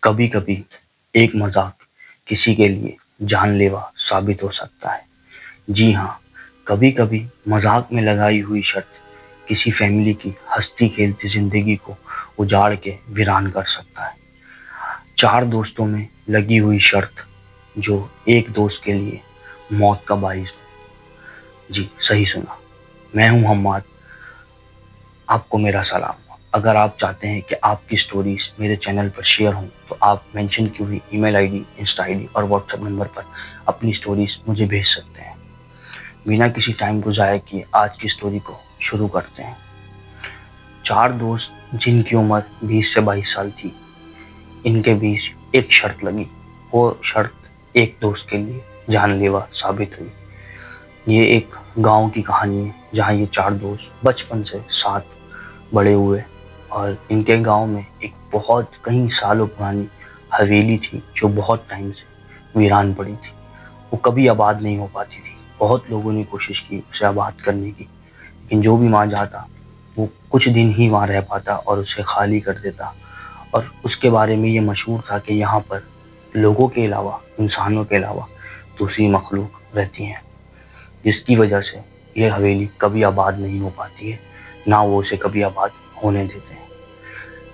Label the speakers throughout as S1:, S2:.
S1: کبھی کبھی ایک مذاق کسی کے لیے جان لیوا ثابت ہو سکتا ہے۔ جی ہاں، کبھی کبھی مذاق میں لگائی ہوئی شرط کسی فیملی کی ہستی کھیلتی زندگی کو اجاڑ کے ویران کر سکتا ہے۔ 4 دوستوں میں لگی ہوئی شرط جو ایک دوست کے لیے موت کا باعث ہے۔ جی صحیح سنا، میں ہوں حماد، آپ کو میرا سلام۔ اگر آپ چاہتے ہیں کہ آپ کی سٹوریز میرے چینل پر شیئر ہوں تو آپ مینشن کی ہوئی email ID, insta ID اور واٹس ایپ نمبر پر اپنی سٹوریز مجھے بھیج سکتے ہیں۔ بنا کسی ٹائم کو ضائع کیے آج کی سٹوری کو شروع کرتے ہیں۔ 4 دوست جن کی عمر 20 سے 22 سال تھی، ان کے بیچ ایک شرط لگی۔ وہ شرط ایک دوست کے لیے جان لیوا ثابت ہوئی۔ یہ ایک گاؤں کی کہانی ہے جہاں یہ 4 دوست بچپن سے ساتھ بڑے ہوئے، اور ان کے گاؤں میں ایک بہت کئی سالوں پرانی حویلی تھی جو بہت ٹائم سے ویران پڑی تھی۔ وہ کبھی آباد نہیں ہو پاتی تھی۔ بہت لوگوں نے کوشش کی اسے آباد کرنے کی، لیکن جو بھی وہاں جاتا وہ کچھ دن ہی وہاں رہ پاتا اور اسے خالی کر دیتا۔ اور اس کے بارے میں یہ مشہور تھا کہ یہاں پر لوگوں کے علاوہ، انسانوں کے علاوہ دوسری مخلوق رہتی ہیں، جس کی وجہ سے یہ حویلی کبھی آباد نہیں ہو پاتی ہے، نہ وہ اسے کبھی آباد ہونے دیتے ہیں۔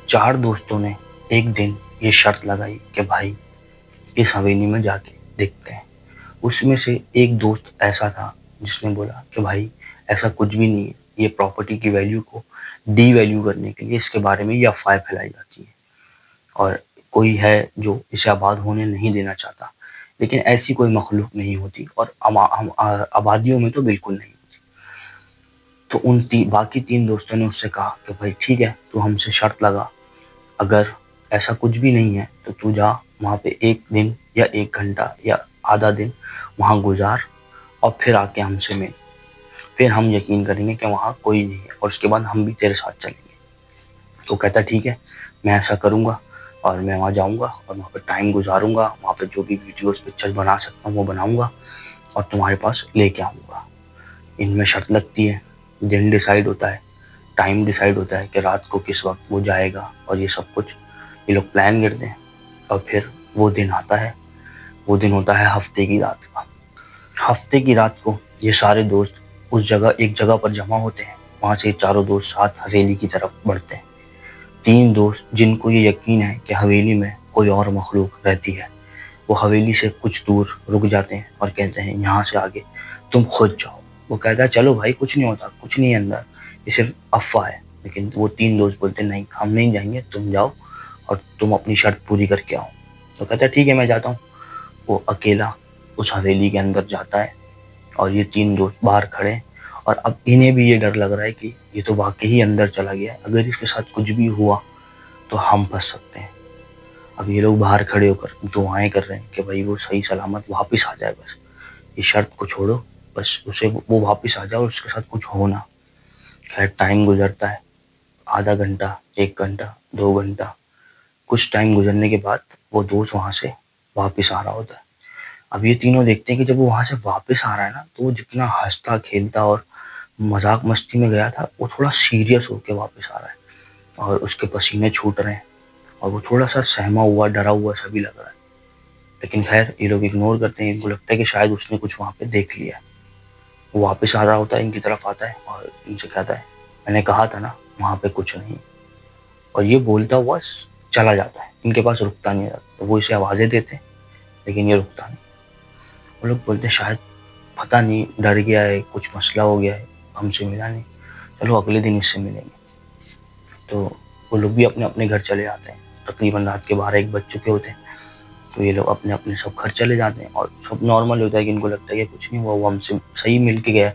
S1: 4 دوستوں نے ایک دن یہ شرط لگائی کہ بھائی اس حویلی میں جا کے دیکھتے ہیں۔ اس میں سے ایک دوست ایسا تھا جس نے بولا کہ بھائی ایسا کچھ بھی نہیں ہے، یہ پراپرٹی کی ویلیو کو ڈی ویلیو کرنے کے لیے اس کے بارے میں یہ افواہیں پھیلائی جاتی ہے، اور کوئی ہے جو اسے آباد ہونے نہیں دینا چاہتا، لیکن ایسی کوئی مخلوق نہیں ہوتی، اور آبادیوں میں تو بالکل نہیں ہوتی۔ تو باقی 3 دوستوں نے اس سے کہا کہ بھائی ٹھیک ہے، تو ہم سے شرط لگا، اگر ایسا کچھ بھی نہیں ہے تو تو جا وہاں پہ ایک دن یا 1 گھنٹہ یا آدھا دن وہاں گزار، اور پھر آ کے ہم سے مل، پھر ہم یقین کریں گے کہ وہاں کوئی نہیں ہے، اور اس کے بعد ہم بھی تیرے ساتھ چلیں گے۔ تو کہتا ٹھیک ہے، میں ایسا کروں گا، اور میں وہاں جاؤں گا اور وہاں پہ ٹائم گزاروں گا، وہاں پہ جو بھی ویڈیوز پکچر بنا سکتا ہوں وہ بناؤں گا اور تمہارے پاس لے کے آؤں گا۔ ان میں شرط لگتی ہے، دن ڈیسائیڈ ہوتا ہے، ٹائم ڈیسائیڈ ہوتا ہے کہ رات کو کس وقت وہ جائے گا، اور یہ سب کچھ یہ لوگ پلان کرتے ہیں۔ اور پھر وہ دن آتا ہے، وہ دن ہوتا ہے ہفتے کی رات کا۔ ہفتے کی رات کو یہ سارے دوست ایک جگہ پر جمع ہوتے ہیں، وہاں سے 4 دوست ساتھ حویلی کی طرف بڑھتے ہیں۔ 3 دوست جن کو یہ یقین ہے کہ حویلی میں کوئی اور مخلوق رہتی ہے، وہ حویلی سے کچھ دور رک جاتے ہیں اور کہتے ہیں یہاں سے آگے تم خود جاؤ۔ وہ کہتا ہے چلو بھائی، کچھ نہیں ہوتا، کچھ نہیں ہے اندر، یہ صرف افواہ ہے۔ لیکن وہ 3 دوست بولتے نہیں، ہم نہیں جائیں گے، تم جاؤ اور تم اپنی شرط پوری کر کے آؤ۔ تو کہتا ہے ٹھیک ہے، میں جاتا ہوں۔ وہ اکیلا اس حویلی کے اندر جاتا ہے، اور یہ 3 دوست باہر کھڑے ہیں، اور اب انہیں بھی یہ ڈر لگ رہا ہے کہ یہ تو واقعی اندر چلا گیا ہے، اگر اس کے ساتھ کچھ بھی ہوا تو ہم پھنس سکتے ہیں۔ اب یہ لوگ باہر کھڑے ہو کر دعائیں کر رہے ہیں کہ بھائی وہ صحیح سلامت واپس آ جائے، بس یہ شرط کو چھوڑو، بس وہ واپس آ جائے اور اس کے ساتھ کچھ ہونا۔ خیر ٹائم گزرتا ہے، آدھا گھنٹہ، 1 گھنٹہ، 2 گھنٹہ، کچھ ٹائم گزرنے کے بعد وہ دوست وہاں سے واپس آ رہا ہوتا ہے۔ اب یہ تینوں دیکھتے ہیں کہ جب وہ وہاں سے واپس آ رہا ہے نا، تو وہ جتنا ہنستا کھیلتا اور مذاق مستی میں گیا تھا، وہ تھوڑا سیریس ہو کے واپس آ رہا ہے، اور اس کے پسینے چھوٹ رہے ہیں، اور وہ تھوڑا سا سہما ہوا، ڈرا ہوا سا بھی لگ رہا ہے۔ لیکن خیر یہ لوگ اگنور کرتے ہیں، ان کو لگتا ہے کہ شاید اس نے کچھ وہاں پہ دیکھ لیا ہے۔ وہ واپس آ رہا ہوتا ہے، ان کی طرف آتا ہے اور ان سے کہتا ہے میں نے کہا تھا نا وہاں پہ کچھ نہیں، اور یہ بولتا ہوا چلا جاتا ہے، ان کے پاس رکتا نہیں رہتا۔ وہ اسے آوازیں دیتے ہیں لیکن یہ رکتا نہیں۔ وہ لوگ بولتے ہیں شاید پتہ نہیں ڈر گیا ہے، کچھ مسئلہ ہو گیا ہے، ہم سے ملا نہیں، چلو اگلے دن اس سے ملیں گے۔ تو وہ لوگ بھی اپنے اپنے گھر چلے جاتے ہیں۔ تقریباً رات کے 12-1 بج چکے ہوتے ہیں، تو یہ لوگ اپنے اپنے سب گھر چلے جاتے ہیں، اور سب نارمل ہوتا ہے کہ ان کو لگتا ہے کہ کچھ نہیں ہوا، وہ ہم سے صحیح مل کے گیا۔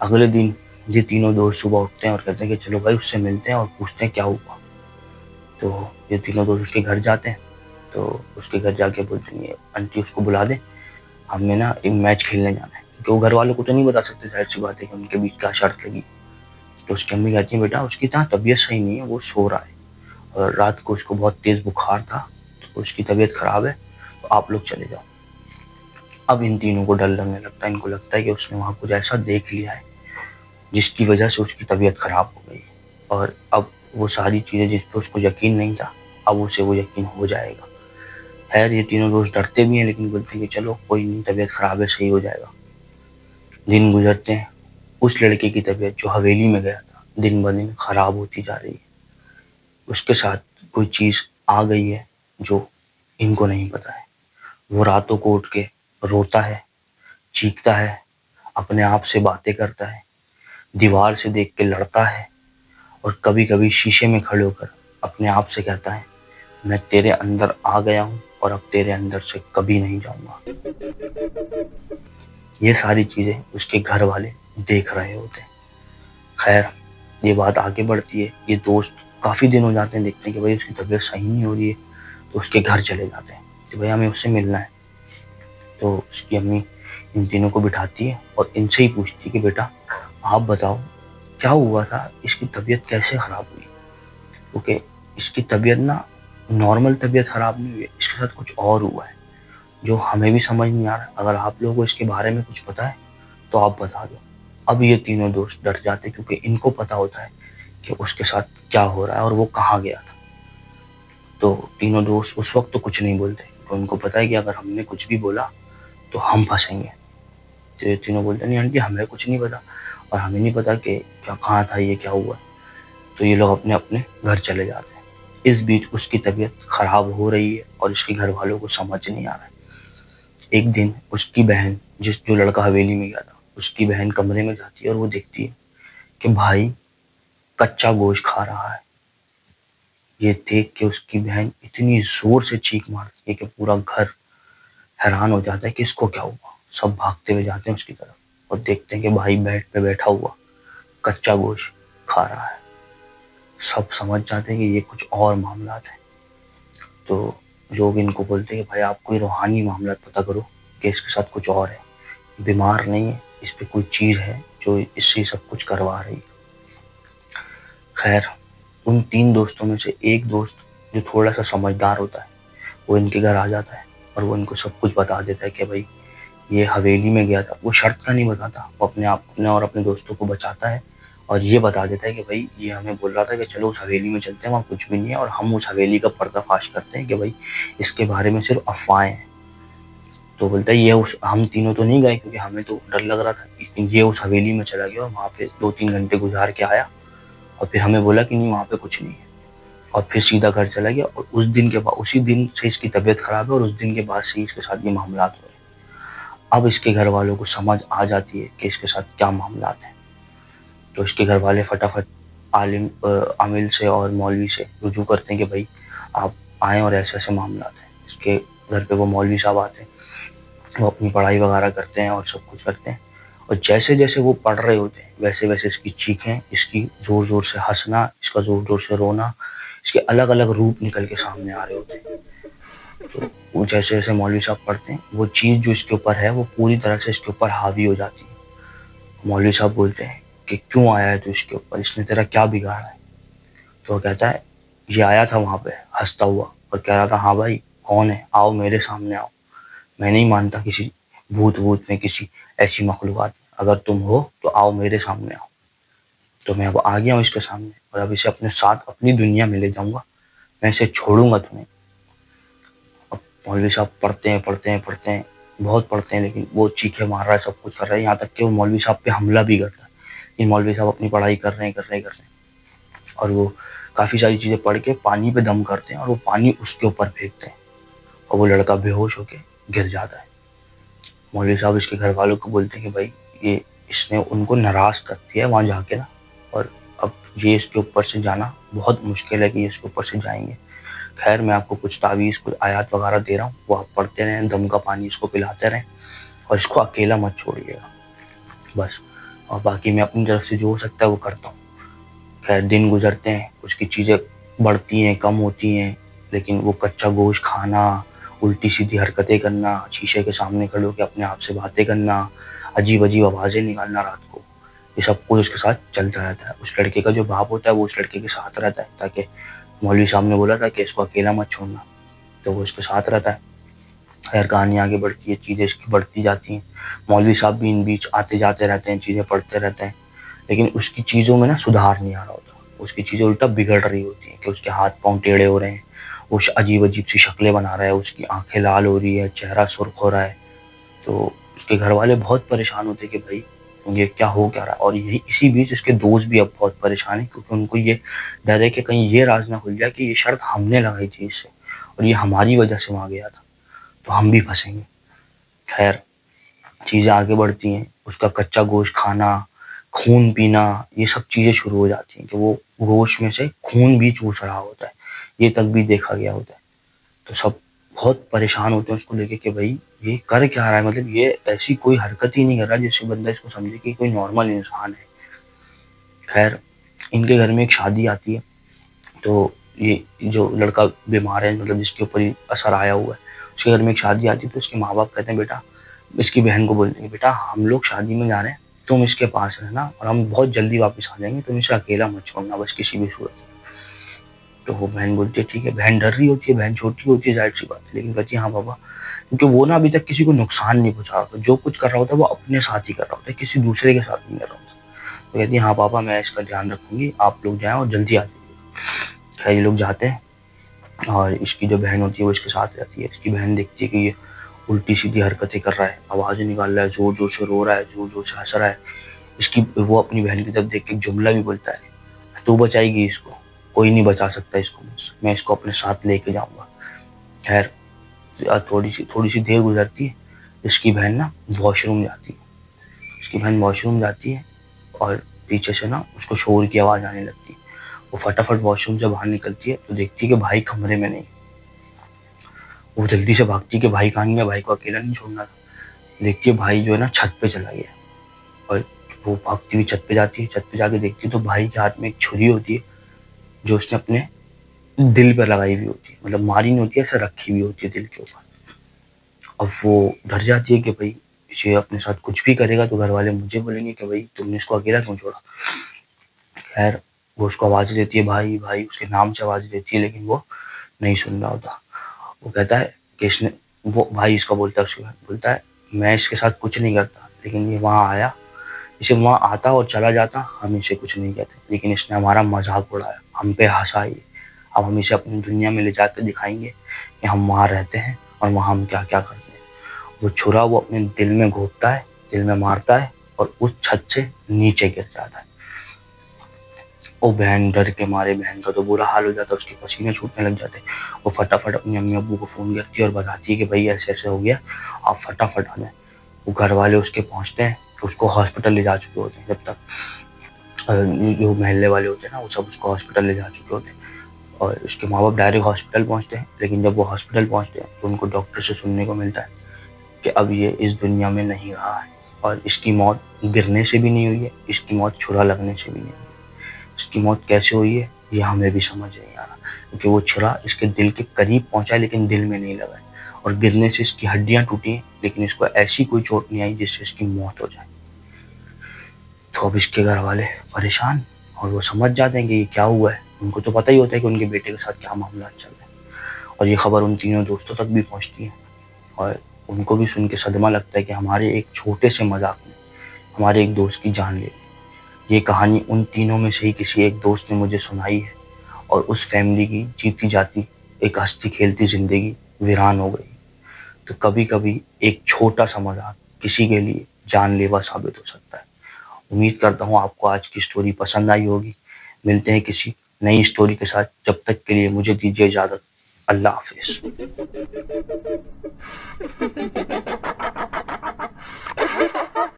S1: اگلے دن یہ تینوں دوست صبح اٹھتے ہیں اور کہتے ہیں کہ چلو بھائی اس سے ملتے ہیں اور پوچھتے ہیں کیا ہوا۔ تو یہ تینوں دوست اس کے گھر جاتے ہیں، تو اس کے گھر جا کے بولتے ہیں آنٹی اس کو بلا دیں، ہم نے نا ایک میچ کھیلنے جانا ہے، کیونکہ وہ گھر والوں کو تو نہیں بتا سکتے، ظاہر سی بات ہے کہ ان کے بیچ کیا شرط لگی۔ تو اس کی امی کہتی ہیں بیٹا اس کی طبیعت صحیح نہیں ہے، وہ سو رہا ہے، اور رات کو اس کو بہت تیز بخار تھا، تو اس کی طبیعت خراب ہے، تو آپ لوگ چلے جاؤ۔ اب ان تینوں کو ڈر لگنے لگتا ہے، ان کو لگتا ہے کہ اس نے وہاں کچھ ایسا دیکھ لیا ہے جس کی وجہ سے اس کی طبیعت خراب ہو گئی، اور اب وہ ساری چیزیں جس پہ اس کو یقین نہیں تھا اب اسے وہ یقین ہو جائے گا۔ خیر یہ تینوں دوست ڈرتے بھی ہیں لیکن بولتے ہیں کہ چلو کوئی نہیں، طبیعت خراب ہے، صحیح ہو جائے گا۔ دن گزرتے ہیں، اس لڑکے کی طبیعت جو حویلی میں گیا تھا دن بدن خراب ہوتی جا رہی ہے۔ اس کے ساتھ کوئی چیز آ گئی ہے جو ان کو نہیں پتا ہے۔ وہ راتوں کو اٹھ کے روتا ہے، چیختا ہے، اپنے آپ سے باتیں کرتا ہے، دیوار سے دیکھ کے لڑتا ہے، اور کبھی کبھی شیشے میں کھڑے ہو کر اپنے آپ سے کہتا ہے میں تیرے اندر آ گیا ہوں اور اب تیرے اندر سے کبھی نہیں جاؤں گا۔ یہ ساری چیزیں اس کے گھر والے دیکھ رہے ہوتے ہیں۔ خیر یہ بات آگے بڑھتی ہے، یہ دوست کافی دن ہو جاتے ہیں، دیکھتے ہیں کہ بھائی اس کی طبیعت صحیح نہیں ہو رہی ہے، تو اس کے گھر چلے جاتے ہیں کہ بھائی ہمیں اس سے ملنا ہے۔ تو اس کی امی ان تینوں کو بٹھاتی ہے اور ان سے ہی پوچھتی ہے کہ بیٹا آپ بتاؤ کیا ہوا تھا، اس کی طبیعت کیسے خراب ہوئی؟ کیونکہ اس کی طبیعت نا نارمل طبیعت خراب نہیں ہوئی ہے، اس کے ساتھ کچھ اور ہوا ہے جو ہمیں بھی سمجھ نہیں آ رہا۔ اگر آپ لوگوں کو اس کے بارے میں کچھ پتا ہے تو آپ بتا دو۔ اب یہ تینوں دوست ڈر جاتے کیونکہ ان کو پتا ہوتا ہے کہ اس کے ساتھ کیا ہو رہا ہے اور وہ کہاں گیا تھا۔ تو تینوں دوست اس وقت تو کچھ نہیں بولتے کیونکہ ان کو پتا ہے کہ اگر ہم نے کچھ بھی بولا تو ہم پھنسیں گے۔ تو یہ تینوں بولتے نہیں آنٹی ہمیں کچھ نہیں پتا اور ہمیں نہیں پتا کہ کیا کہاں تھا، یہ کیا ہوا۔ تو یہ لوگ اپنے اپنے گھر چلے جاتے ہیں۔ اس بیچ اس کی طبیعت خراب ہو رہی ہے اور اس کے گھر والوں کو سمجھ نہیں آ رہا ہے۔ ایک دن اس کی بہن، جو لڑکا حویلی میں گیا تھا، اس کی بہن کمرے میں جاتی ہے اور وہ دیکھتی ہے کہ بھائی کچا گوشت کھا رہا ہے۔ یہ دیکھ کے اس کی بہن اتنی زور سے چیخ مارتی ہے کہ پورا گھر حیران ہو جاتا ہے کہ اس کو کیا ہوا۔ سب بھاگتے ہوئے جاتے ہیں اس کی طرف اور دیکھتے ہیں کہ بھائی بیڈ پہ بیٹھا ہوا کچا گوشت کھا رہا ہے۔ سب سمجھ جاتے ہیں کہ یہ کچھ اور معاملات ہیں۔ تو لوگ ان کو بولتے ہیں کہ بھائی آپ کوئی روحانی معاملات پتہ کرو کہ اس کے ساتھ کچھ اور ہے، بیمار نہیں ہے، اس پہ کوئی چیز ہے جو اس سے سب کچھ کروا رہی ہے۔ خیر ان تین دوستوں میں سے ایک دوست جو تھوڑا سا سمجھدار ہوتا ہے وہ ان کے گھر آ جاتا ہے اور وہ ان کو سب کچھ بتا دیتا ہے کہ بھائی یہ حویلی میں گیا تھا۔ وہ شرط کا نہیں بتاتا، وہ اپنے آپ اور اپنے دوستوں کو بچاتا ہے اور یہ بتا دیتا ہے کہ بھائی یہ ہمیں بول رہا تھا کہ چلو اس حویلی میں چلتے ہیں، وہاں کچھ بھی نہیں ہے، اور ہم اس حویلی کا پردہ فاش کرتے ہیں کہ بھائی اس کے بارے میں صرف افواہیں ہیں۔ تو بولتا ہے یہ ہم تینوں تو نہیں گئے کیونکہ ہمیں تو ڈر لگ رہا تھا، لیکن یہ اس حویلی میں چلا گیا اور وہاں پہ 2-3 گھنٹے گزار کے آیا اور پھر ہمیں بولا کہ نہیں وہاں پہ کچھ نہیں ہے، اور پھر سیدھا گھر چلا گیا۔ اور اس دن کے بعد، اسی دن سے اس کی طبیعت خراب ہے اور اس دن کے بعد سے اس کے ساتھ یہ معاملات ہو رہے ہیں۔ اب اس کے گھر والوں کو سمجھ آ جاتی ہے کہ اس کے ساتھ کیا معاملات ہیں۔ تو اس کے گھر والے فٹافٹ عامل سے اور مولوی سے رجوع کرتے ہیں کہ بھائی آپ آئیں اور ایسے ایسے معاملات ہیں۔ اس کے گھر پہ وہ مولوی صاحب آتے ہیں، وہ اپنی پڑھائی وغیرہ کرتے ہیں اور سب کچھ کرتے ہیں، اور جیسے جیسے وہ پڑھ رہے ہوتے ہیں ویسے ویسے اس کی چیخیں، اس کی زور زور سے ہنسنا، اس کا زور زور سے رونا، اس کے الگ الگ روپ نکل کے سامنے آ رہے ہوتے ہیں۔ تو وہ جیسے جیسے مولوی صاحب پڑھتے ہیں وہ چیز جو اس کے اوپر ہے وہ پوری طرح سے اس کے اوپر حاوی ہو جاتی ہے۔ مولوی صاحب بولتے ہیں کہ کیوں آیا ہے تو اس کے اوپر، اس نے تیرا کیا بگاڑا ہے؟ تو وہ کہتا ہے یہ آیا تھا وہاں پہ ہنستا ہوا اور کہہ رہا تھا ہاں بھائی کون ہے، آؤ میرے سامنے آؤ، میں نہیں مانتا کسی بھوت میں، کسی ایسی مخلوقات میں، اگر تم ہو تو آؤ میرے سامنے آؤ۔ تو میں اب آ گیا ہوں اس کے سامنے اور اب اسے اپنے ساتھ اپنی دنیا میں لے جاؤں گا، میں اسے چھوڑوں گا تمہیں۔ اب مولوی صاحب پڑھتے ہیں، بہت پڑھتے ہیں، لیکن وہ چیخیں مار رہا ہے، سب کچھ کر رہا ہے، یہاں تک کہ وہ مولوی صاحب پہ حملہ بھی کرتا ہے۔ یہ مولوی صاحب اپنی پڑھائی کر رہے ہیں اور وہ کافی ساری چیزیں پڑھ کے پانی پہ دم کرتے ہیں اور وہ پانی اس کے اوپر پھینکتے ہیں اور وہ لڑکا بے ہوش ہو کے گر جاتا ہے۔ مولوی صاحب اس کے گھر والوں کو بولتے ہیں کہ بھائی یہ اس نے ان کو ناراض کر دیا ہے وہاں جا کے نا، اور اب یہ اس کے اوپر سے جانا بہت مشکل ہے کہ یہ اس کے اوپر سے جائیں گے۔ خیر میں آپ کو کچھ تعویذ، کچھ آیات وغیرہ دے رہا ہوں، وہ آپ پڑھتے رہیں، دم کا پانی اس کو پلاتے رہیں اور اس کو اکیلا مت چھوڑیے گا بس، اور باقی میں اپنی طرف سے جو ہو سکتا ہے وہ کرتا ہوں۔ خیر دن گزرتے ہیں، اس کی چیزیں بڑھتی ہیں، کم ہوتی ہیں، لیکن وہ کچا گوشت کھانا، الٹی سیدھی حرکتیں کرنا، شیشے کے سامنے کھڑے ہو کے اپنے آپ سے باتیں کرنا، عجیب عجیب آوازیں نکالنا رات کو، یہ سب کچھ اس کے ساتھ چلتا رہتا ہے۔ اس لڑکے کا جو باپ ہوتا ہے وہ اس لڑکے کے ساتھ رہتا ہے تاکہ مولوی صاحب نے بولا تھا کہ اس کو اکیلا مت چھوڑنا، تو وہ اس کے ساتھ رہتا ہے۔ خیر کہانی آگے بڑھتی ہے، چیزیں اس کی بڑھتی جاتی ہیں، مولوی صاحب بھی ان بیچ آتے جاتے رہتے ہیں، چیزیں پڑھتے رہتے ہیں، لیکن اس کی چیزوں میں نا سدھار نہیں آ رہا ہوتا، اس کی چیزیں الٹا بگڑ رہی ہوتی ہیں کہ اس کے ہاتھ پاؤں ٹیڑھے ہو رہے ہیں، وہ عجیب عجیب سی شکلیں بنا رہا ہے، اس کی آنکھیں لال ہو رہی ہے، چہرہ سرخ ہو رہا ہے. تو اس کے گھر والے بہت پریشان ہوتے کہ بھائی یہ کیا ہو کیا رہا ہے. اور یہی اسی بیچ اس کے دوست بھی اب بہت پریشان ہیں، کیونکہ ان کو یہ ڈر ہے کہ کہیں یہ راز نہ کھل جائے کہ یہ شرط ہم نے لگائی تھی اس سے اور یہ ہماری وجہ سے وہاں گیا تھا، تو ہم بھی پھنسیں گے. خیر، چیزیں آگے بڑھتی ہیں. اس کا کچا گوشت کھانا، خون پینا، یہ سب چیزیں شروع ہو جاتی ہیں کہ وہ گوشت میں سے خون بھی چوس رہا ہوتا ہے. یہ تک بھی دیکھا گیا ہوتا ہے. تو سب بہت پریشان ہوتے ہیں اس کو لے کے کہ بھائی یہ کر کیا رہا ہے، مطلب یہ ایسی کوئی حرکت ہی نہیں کر رہا جس سے بندہ اس کو سمجھے کہ کوئی نارمل انسان ہے. خیر، ان کے گھر میں ایک شادی آتی ہے. تو یہ جو لڑکا بیمار ہے، مطلب جس کے اوپر اثر آیا ہوا ہے، اس کے گھر میں ایک شادی آتی ہے. تو اس کے ماں باپ کہتے ہیں بیٹا، اس کی بہن کو بولتے ہیں بیٹا ہم لوگ شادی میں جا رہے ہیں، تم اس کے پاس رہنا اور ہم بہت جلدی واپس آ جائیں گے، تم اسے اکیلا مت چھوڑنا بس کسی بھی صورت میں. تو وہ بہن بولتی ہے ٹھیک ہے. بہن ڈر رہی ہوتی ہے، بہن چھوٹی ہوتی ہے، ظاہر سی بات ہے، لیکن کہتی ہے ہاں بابا، کیونکہ وہ نا ابھی تک کسی کو نقصان نہیں پہنچا رہا ہوتا. جو کچھ کر رہا ہوتا ہے وہ اپنے ساتھ ہی کر رہا ہوتا ہے، کسی دوسرے کے ساتھ نہیں کر رہا ہوتا. تو کہتی ہے ہاں پاپا میں اس کا دھیان رکھوں گی، آپ لوگ جائیں اور جلدی آ جائیے. خیر، یہ لوگ جاتے ہیں اور اس کی جو بہن ہوتی ہے وہ اس کے ساتھ رہتی ہے. اس کی بہن دیکھتی ہے کہ یہ الٹی سیدھی حرکتیں کر رہا ہے، آوازیں نکال رہا ہے، زور زور سے رو رہا ہے، زور زور سے ہنس رہا ہے. وہ اپنی بہن کی طرف دیکھ کے ایک جملہ بھی بولتا ہے، تو بچائے گی اس کو، کوئی نہیں بچا سکتا اس کو، میں اس کو اپنے ساتھ لے کے جاؤں گا. خیر، تھوڑی سی دیر گزرتی ہے. اس کی بہن نا واش روم جاتی ہے. اس کی بہن واش روم جاتی ہے اور پیچھے سے نا اس کو شور کی آواز آنے لگتی ہے. وہ فٹافٹ واش روم سے باہر نکلتی ہے تو دیکھتی ہے کہ بھائی کمرے میں نہیں. وہ جلدی سے بھاگتی ہے کہ بھائی کہاں گیا، بھائی کو اکیلا نہیں چھوڑنا تھا. دیکھتی ہے بھائی جو ہے نا چھت پہ چلا گیا. اور وہ بھاگتی ہوئی چھت پہ جاتی ہے. چھت پہ جا کے دیکھتی ہے تو بھائی کے ہاتھ میں ایک چھری ہوتی ہے جو اس نے اپنے دل پہ لگائی ہوئی ہوتی ہے، مطلب ماری نہیں ہوتی ہے، ایسے رکھی ہوئی ہوتی ہے دل کے اوپر. اب وہ ڈر جاتی ہے کہ بھائی یہ اپنے ساتھ کچھ بھی کرے گا تو گھر والے مجھے بولیں گے کہ بھائی تم نے اس کو اکیلا کیوں چھوڑا. خیر، وہ اس کو آواز دیتی ہے بھائی بھائی، اس کے نام سے آواز دیتی ہے، لیکن وہ نہیں سن رہا ہوتا. وہ کہتا ہے کہ اس نے، وہ بھائی اس کا بولتا ہے، اس کے بولتا ہے میں اس کے ساتھ کچھ نہیں کرتا، لیکن یہ وہاں آیا، اسے وہاں آتا اور چلا جاتا، ہم اسے کچھ نہیں کہتے، لیکن اس نے ہمارا مذاق اڑایا، ہم پہ ہنسا. اب ہم اسے اپنی دنیا میں لے جا کے دکھائیں گے کہ ہم وہاں رہتے ہیں اور وہاں ہم کیا کیا کرتے ہیں. وہ چھرا وہ اپنے دل میں گھونپتا ہے، دل میں مارتا ہے اور اس چھت سے نیچے گر جاتا ہے. وہ بہن ڈر کے مارے، بہن کا تو برا حال ہو جاتا ہے، اس کے پسینے چھوٹنے لگ جاتے. وہ فٹافٹ اپنی امی ابو کو فون کرتی ہے اور بتاتی ہے کہ بھائی ایسے ایسے ہو گیا، آپ فٹافٹ آ جائیں. وہ گھر والے اس کے پہنچتے ہیں، اس کو ہاسپٹل لے جا چکے ہوتے ہیں. جب تک جو محلے والے ہوتے ہیں نا وہ سب اس کو ہاسپٹل لے جا چکے ہوتے ہیں. اور اس کے ماں باپ ڈائریکٹ ہاسپٹل پہنچتے ہیں. لیکن جب وہ ہاسپٹل پہنچتے ہیں تو ان کو ڈاکٹر سے سننے کو ملتا ہے کہ اب یہ اس دنیا میں نہیں رہا ہے، اور اس کی موت گرنے سے بھی نہیں ہوئی ہے، اس کی موت چھرا لگنے سے بھی نہیں ہوئی ہے. اس کی موت کیسے ہوئی ہے یہ ہمیں بھی سمجھ نہیں آ رہا، کیونکہ وہ چھرا اس کے دل کے قریب پہنچا لیکن دل میں نہیں لگا ہے، اور گرنے سے اس کی ہڈیاں ٹوٹی ہیں لیکن اس کو ایسی کوئی چوٹ نہیں آئی جس سے اس کی موت ہو جائے. تو اب اس کے گھر والے پریشان، اور وہ سمجھ جاتے ہیں کہ یہ کیا ہوا ہے. ان کو تو پتہ ہی ہوتا ہے کہ ان کے بیٹے کے ساتھ کیا معاملات چل رہے ہیں. اور یہ خبر ان تینوں دوستوں تک بھی پہنچتی ہے، اور ان کو بھی سن کے صدمہ لگتا ہے کہ ہمارے ایک چھوٹے سے مذاق میں ہمارے ایک دوست کی جان لے لی. یہ کہانی ان تینوں میں سے ہی کسی ایک دوست نے مجھے سنائی ہے، اور اس فیملی کی جیتی جاتی ایک ہستی کھیلتی زندگی ویران ہو گئی. تو کبھی کبھی ایک چھوٹا سا مذاق کسی کے لیے جان لیوا ثابت ہو سکتا ہے. امید کرتا ہوں آپ کو آج کی سٹوری پسند آئی ہوگی. ملتے ہیں کسی نئی سٹوری کے ساتھ، جب تک کے لیے مجھے دیجیے اجازت. اللہ حافظ.